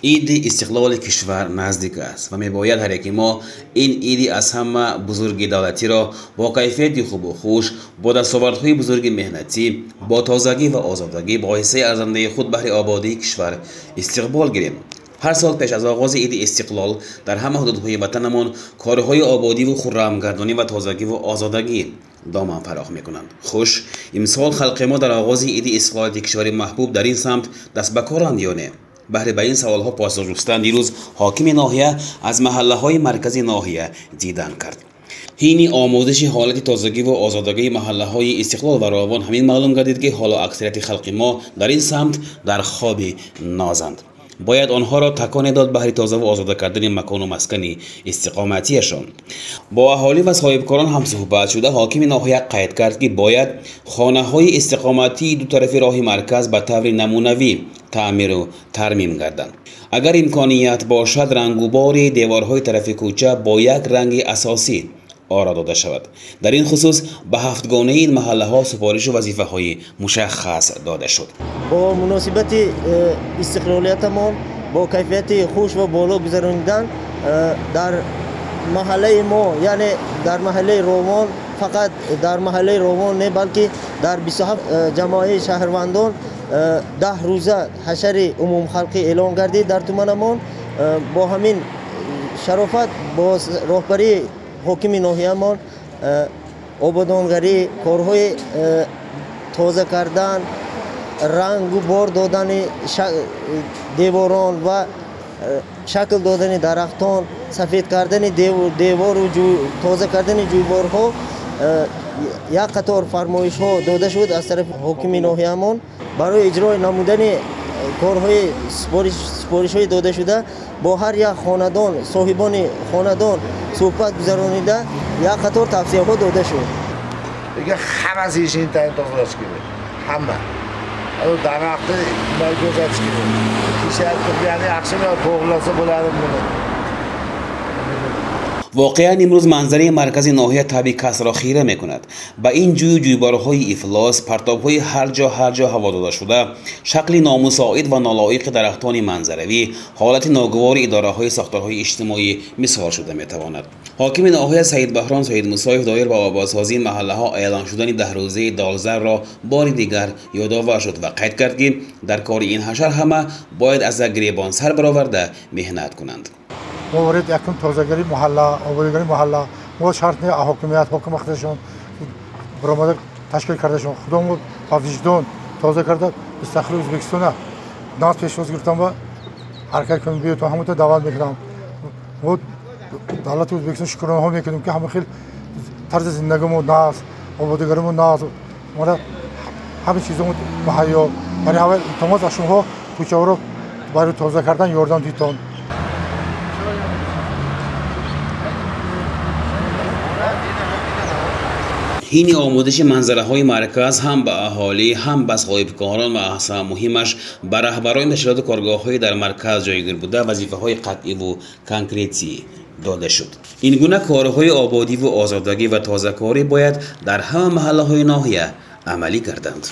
عید استقلال کشور نزدیک است و میباید هر یک ما این عید از همه بزرگ دولتی را با کیفیت خوب و خوش، با دستاوردهای بزرگ مهنتی، با تازگی و آزادگی با حصه ارزنده خود بهر آبادی کشور استقبال گیریم. هر سال پیش از آغاز عید استقلال در همه حدودهای وطنمان کارهای آبادی و خرمگردانی و تازگی و آزادگی دامن فراخ میکنند. خوش امسال خلق ما در آغاز عید استقلال کشور محبوب در این سمت دست به کارند یا نه؟ بهر به این سوالها پاسخ جستن دیروز حاکم ناحیه از محله های مرکزی ناحیه دیدن کرد. هینی آموزش حالت تازگی و آزادگی محله های استقلال و راون همین معلوم گردید که حالا اکثریت خلق ما در این سمت در خواب نازند. باید آنها را تکان داد بهر تازه و آزاد کردن مکان و مسکن استقامتیشان. با اهالی و صاحبکاران هم صحبت شده حاکم ناحیه قید کرد که باید خانه های استقامتی دو طرف راه مرکز به طور نمونوی تعمیر و ترمیم گردند. اگر امکانیت باشد رنگ و بار دیوارهای طرف کوچه با یک رنگ اساسی آرا داده شود. در این خصوص به هفتگانه این محله ها سفارش و وظیفه های مشخص داده شد. با مناسبت استقلالیتمان با کیفیت خوش و بالا گذراندن در محله ما، یعنی در محله رومان، فقط در محله رومان نه بلکه در 27 جماعه شهروندان 10 روزه حشر عموم خلقی اعلان گردید در تومنمان. با همین شرافت با راهبری حاکم ناحیه‌مان آبادانگری، کارهای تازه کردن، رنگ و بار دادن دیواران و شکل دادن درختان، سفید کردن دیوار و تازه کردن جویبارها یک قطار فرمایش ها داده شد از طرف حاکم ناحیه‌مان. برای اجرای نمودن کارهای سفارش های داده شده با هر یک خاندان، صاحبان خاندان صحبت گذرانیده یک قطار توصیه ها داده شد. دیگه همه ایش این تاین تازه کرده، همه درخت نگذاشت کرده یعنی اکشن یا پوغلاسه بلند مونه. واقعا امروز منظره مرکز ناحیه طبعی کس را خیره می کند. با این جویبارهای افلاس، پرتابهای هر جا هوا داده شده، شکل نامساعد و نالایق درختان منظروی، حالت ناگوار اداره های ساختارهای اجتماعی مثال شده می تواند. حاکم ناحیه سید بهرام سید موسی دایر با آبادسازی محله ها اعلان شدن 10 روزه دالزر را بار دیگر یادآور شد و قید کرد که در کار این حشر همه باید از گریبان سر برآورده محنت کنند. وارد یکم تازگی محله، آبادگری محله، ما شرط نه حاکمیت حاکم وقتشون برآمده تشکیل کردشون. خودمون با وجدان تازه کرده استقلال ازبکستان ناز پیش گرفتم و حرکت کنیم بیاد تو همون دعوت میکنم. و دولت ازبکستان شکرانه میکنیم که همه خیلی طرز زندگیمون ناز، آبادگریمون ناز، ما همه چیزمون مهیا. برای اول تماس از شما کوچه رو برای تازه کردن یاردن دیتون. این آموزش منظره های مرکز هم به اهالی هم به صاحبکاران و اصلا مهمش به رهبران نشریات کارگاه های در مرکز جایگیر بوده وظیفه های قطعی و کانکریتی داده شد. این گونه کارهای آبادی و آزادگی و تازه کاری باید در همه محله های ناحیه عملی گردند.